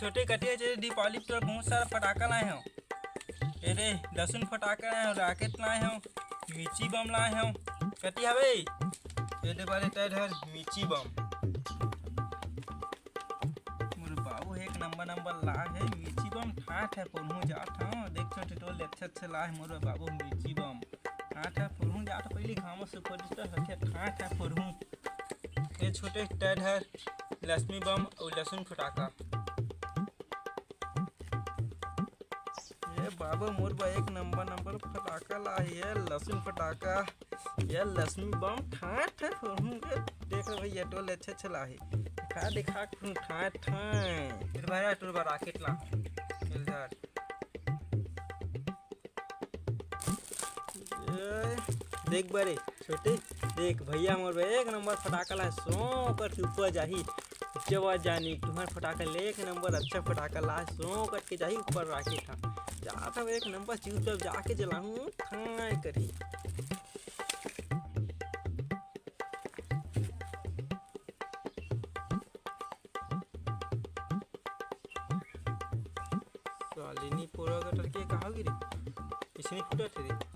छोटे कटिया जे दीपावली पर बहुत सारा पटाखा लाए हो। ये रे लहसुन फटाका लाए हो, रॉकेट लाए हो, मिर्ची बम लाए हो। कटी हवे ये दे बारे टाइड हर मिर्ची बम। मोर बाबू एक नंबर ला है मिर्ची बम। ठाठ है पुरहू जात हूँ। देख छोटे टोल अच्छे ला है मोर बाबू मिर्ची बम। ठाठ है पुरहू जात पहले घाम से परिष्ट हथे। ठाठ है पुरहू ये छोटे टाइड हर लक्ष्मी बम और लहसुन फटाका। ये बाबा मोर बा एक नंबर फटाका ला है लहसुन फटाका। ये लक्ष्मी बम ठाठ है देख भाई ये टोल अच्छे ला है। दिखा ठाठ फिर भाई टोल बा रॉकेट ला इधर। देख बारे छोटे देख भैया मोर एक नंबर फटाका ला सो कर ऊपर जाही जवा जानी तुम्हार फटाका ले एक नंबर अच्छा फटाका ला सो करके जाही ऊपर रॉकेट था जाता एक नंबर चुपचाप जाके जलाऊं खाए करी। सालिनी पूरा कटर के कहा गिरी इसने फुटा थे।